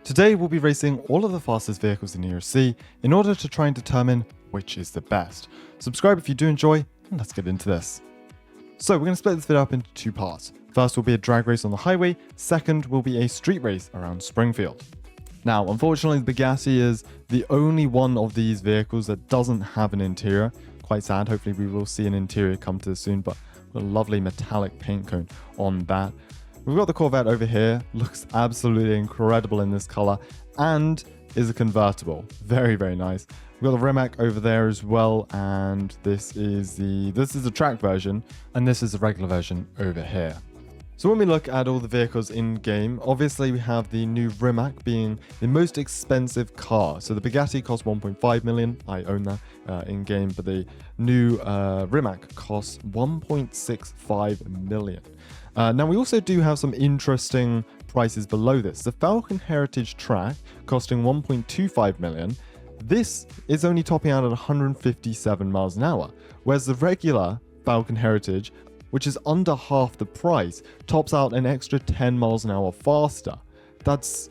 Today we'll be racing all of the fastest vehicles in ERLC in order to try and determine which is the best. Subscribe if you do enjoy, and let's get into this. So we're going to split this video up into two parts. First will be a drag race on the highway, second will be a street race around Springfield. Now, unfortunately, the Bugatti is the only one of these vehicles that doesn't have an interior. Quite sad. Hopefully we will see an interior come to this soon, but a lovely metallic paint cone on that. We've got the Corvette over here. Looks absolutely incredible in this color and is a convertible. Very, very nice. We've got the Rimac over there as well, and this is the track version, and this is the regular version over here. So when we look at all the vehicles in game, obviously we have the new Rimac being the most expensive car. So the Bugatti costs 1.5 million. I own that in game, but the new Rimac costs 1.65 million. Now we also do have some interesting prices below this. The Falcon Heritage track costing 1.25 million. This is only topping out at 157 miles an hour, whereas the regular Falcon Heritage, which is under half the price, tops out an extra 10 miles an hour faster. That's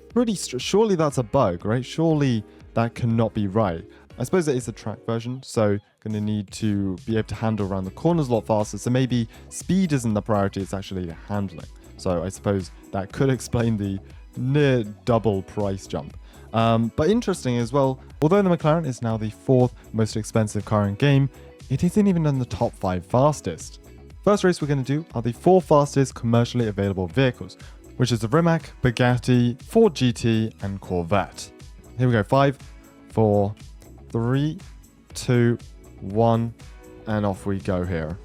pretty surely that's a bug, right? Surely that cannot be right. I suppose it is a track version, so going to need to be able to handle around the corners a lot faster. So maybe speed isn't the priority, it's actually the handling. So I suppose that could explain the near double price jump. But interesting as well, although the McLaren is now the fourth most expensive car in game, it isn't even in the top 5 fastest. First race we're going to do are the 4 fastest commercially available vehicles, which is the Rimac, Bugatti, Ford GT, and Corvette. Here we go, 5, 4, 3, 2, 1, and off we go here.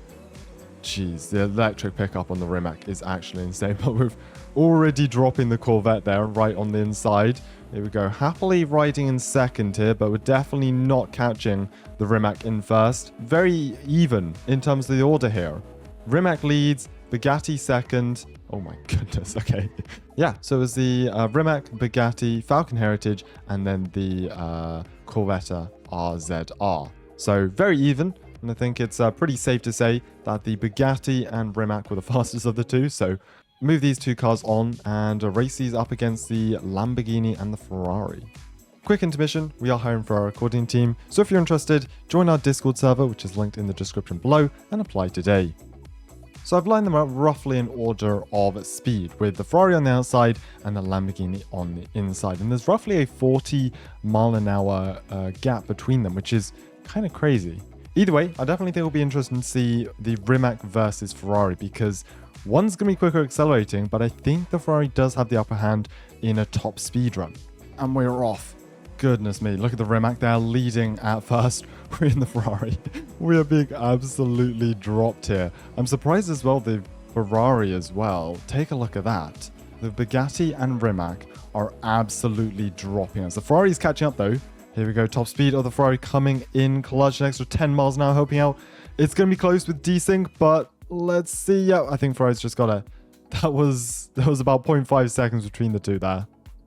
Jeez, the electric pickup on the Rimac is actually insane, but we're already dropping the Corvette there right on the inside. Here we go, happily riding in second here, but we're definitely not catching the Rimac in first. Very even in terms of the order here. Rimac leads, Bugatti second. Oh my goodness, okay. Yeah, so it was the Rimac, Bugatti, Falcon Heritage, and then the Corvette RZR. So very even, and I think it's pretty safe to say that the Bugatti and Rimac were the fastest of the two. So move these two cars on and race these up against the Lamborghini and the Ferrari. Quick intermission, we are hiring for our recording team, so if you're interested, join our Discord server, which is linked in the description below, and apply today. So I've lined them up roughly in order of speed, with the Ferrari on the outside and the Lamborghini on the inside. And there's roughly a 40 mile an hour gap between them, which is kind of crazy. Either way, I definitely think it'll be interesting to see the Rimac versus Ferrari, because one's going to be quicker accelerating, but I think the Ferrari does have the upper hand in a top speed run. And we're off. Goodness me, look at the Rimac there leading at first. We're in the Ferrari. We are being absolutely dropped here. I'm surprised as well the Ferrari as well. Take a look at that. The Bugatti and Rimac are absolutely dropping us. The Ferrari is catching up though. Here we go, top speed of the Ferrari coming in clutch, an extra 10 miles an hour helping out. It's going to be close with desync, but let's see. Yeah, I think Ferrari's just got a... There was about 0.5 seconds between the two there.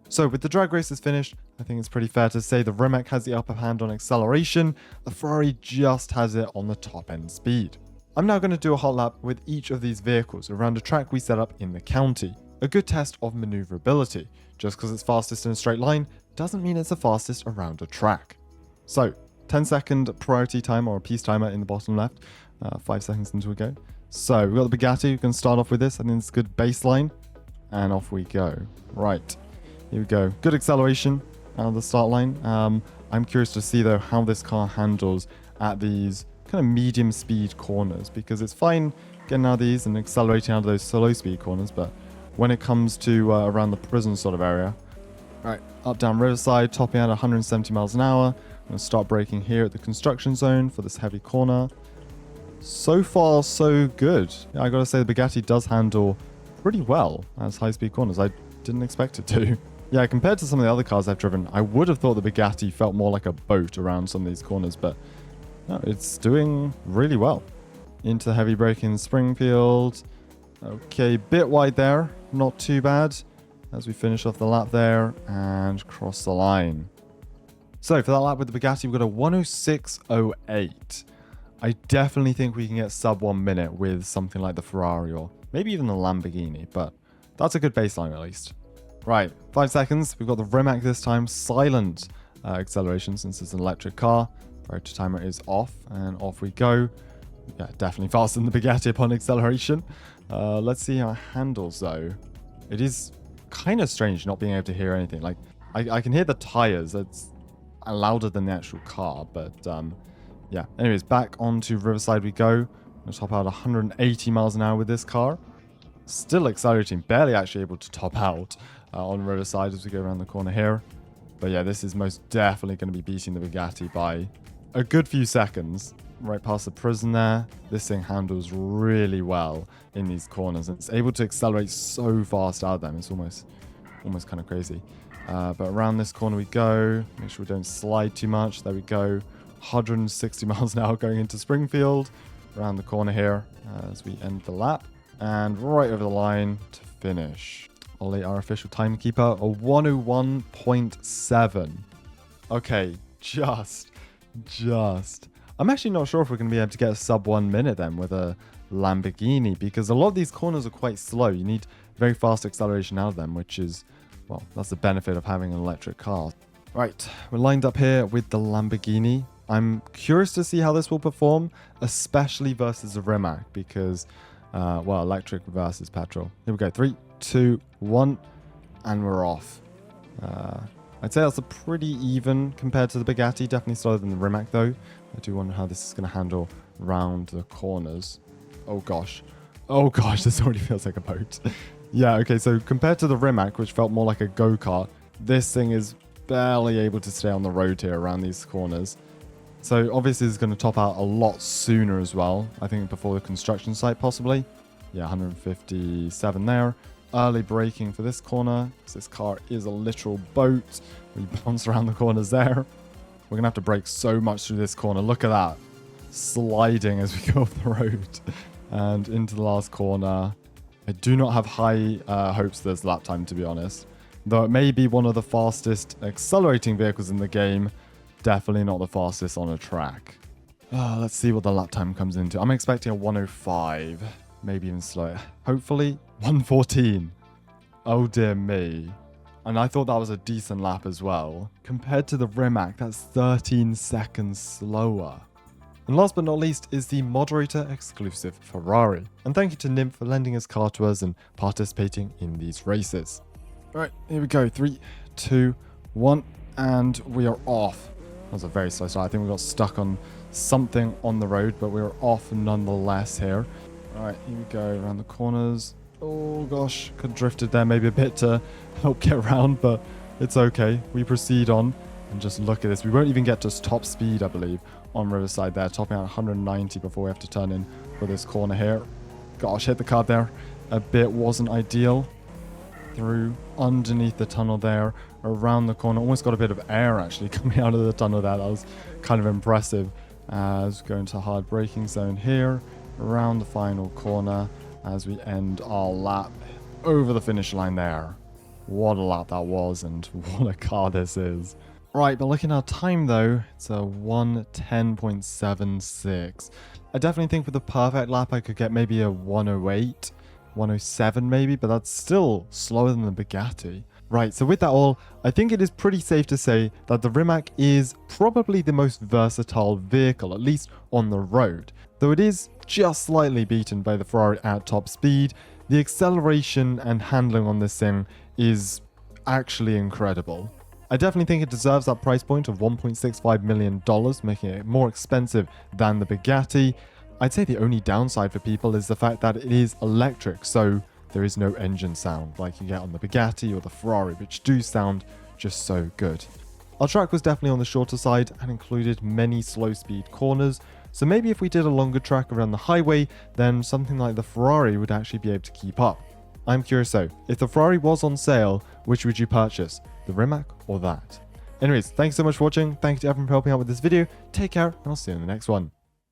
So with the drag races finished, I think it's pretty fair to say the Rimac has the upper hand on acceleration. The Ferrari just has it on the top end speed. I'm now going to do a hot lap with each of these vehicles around a track we set up in the county. A good test of maneuverability. Just because it's fastest in a straight line doesn't mean it's the fastest around a track. So 10-second priority timer or peace timer in the bottom left. 5 seconds into a go. So we've got the Bugatti. We can start off with this. I think it's a good baseline. And off we go. Right. Here we go. Good acceleration out of the start line. I'm curious to see, though, how this car handles at these kind of medium speed corners, because it's fine getting out of these and accelerating out of those slow speed corners, but when it comes to around the prison sort of area. All right, up down Riverside, topping out 170 miles an hour. I'm going to start braking here at the construction zone for this heavy corner. So far, so good. Yeah, I got to say the Bugatti does handle pretty well as high speed corners. I didn't expect it to. Yeah, compared to some of the other cars I've driven, I would have thought the Bugatti felt more like a boat around some of these corners, but no, it's doing really well. Into the heavy braking in Springfield. Okay, bit wide there, not too bad. As we finish off the lap there and cross the line. So for that lap with the Bugatti, we've got a 106.08. I definitely think we can get sub 1 minute with something like the Ferrari or maybe even the Lamborghini, but that's a good baseline at least. Right, 5 seconds. We've got the Rimac this time. Silent acceleration since it's an electric car. Rotor timer is off, and off we go. Yeah, definitely faster than the Bugatti upon acceleration. Let's see how it handles, though. It is kind of strange not being able to hear anything. Like, I can hear the tires. That's louder than the actual car, but yeah. Anyways, back onto Riverside we go. We'll top out 180 miles an hour with this car. Still accelerating, barely actually able to top out on Riverside as we go around the corner here. But yeah, this is most definitely going to be beating the Bugatti by a good few seconds. Right past the prison there. This thing handles really well in these corners. And it's able to accelerate so fast out of them. It's almost kind of crazy. But around this corner we go. Make sure we don't slide too much. There we go. 160 miles an hour going into Springfield. Around the corner here as we end the lap. And right over the line to finish. Ollie, our official timekeeper, a 101.7. Okay, just. I'm actually not sure if we're going to be able to get a sub 1 minute then with a Lamborghini, because a lot of these corners are quite slow. You need very fast acceleration out of them, which is, well, that's the benefit of having an electric car. Right, we're lined up here with the Lamborghini. I'm curious to see how this will perform, especially versus the Rimac, because, well, electric versus petrol. Here we go, 3, 2, 1, and we're off. I'd say that's a pretty even compared to the Bugatti. Definitely slower than the Rimac, though. I do wonder how this is going to handle round the corners. Oh, gosh. Oh, gosh, this already feels like a boat. Yeah, okay, so compared to the Rimac, which felt more like a go-kart, this thing is barely able to stay on the road here around these corners. So, obviously, it's going to top out a lot sooner as well. I think before the construction site, possibly. Yeah, 157 there. Early braking for this corner, because this car is a literal boat. We bounce around the corners there. We're going to have to brake so much through this corner. Look at that. Sliding as we go off the road. And into the last corner. I do not have high hopes for this lap time, to be honest. Though it may be one of the fastest accelerating vehicles in the game. Definitely not the fastest on a track. Let's see what the lap time comes into. I'm expecting a 105. Maybe even slower. Hopefully 114. Oh dear me. And I thought that was a decent lap as well. Compared to the Rimac, that's 13 seconds slower. And last but not least is the moderator exclusive Ferrari. And thank you to Nymph for lending his car to us and participating in these races. Alright, here we go. 3, 2, 1, and we are off. That was a very slow start. I think we got stuck on something on the road, but we're off nonetheless here. Alright, here we go around the corners. Oh gosh, could have drifted there maybe a bit to help get around, but it's okay. We proceed on and just look at this. We won't even get to top speed, I believe, on Riverside there, topping out 190 before we have to turn in for this corner here. Gosh, hit the card there. A bit wasn't ideal. Through underneath the tunnel there, around the corner. Almost got a bit of air actually coming out of the tunnel there. That was kind of impressive. As we go into hard braking zone here, around the final corner as we end our lap over the finish line there. What a lap that was, and what a car this is. Right, but looking at our time though, it's a 110.76. I definitely think with the perfect lap I could get maybe a 108, 107 maybe, but that's still slower than the Bugatti. Right, so with that all, I think it is pretty safe to say that the Rimac is probably the most versatile vehicle, at least on the road. Though it is just slightly beaten by the Ferrari at top speed, the acceleration and handling on this thing is actually incredible. I definitely think it deserves that price point of $1.65 million, making it more expensive than the Bugatti. I'd say the only downside for people is the fact that it is electric, so there is no engine sound like you get on the Bugatti or the Ferrari, which do sound just so good. Our track was definitely on the shorter side and included many slow speed corners, so maybe if we did a longer track around the highway, then something like the Ferrari would actually be able to keep up. I'm curious though, if the Ferrari was on sale, which would you purchase? The Rimac or that? Anyways, thanks so much for watching. Thank you to everyone for helping out with this video. Take care, and I'll see you in the next one.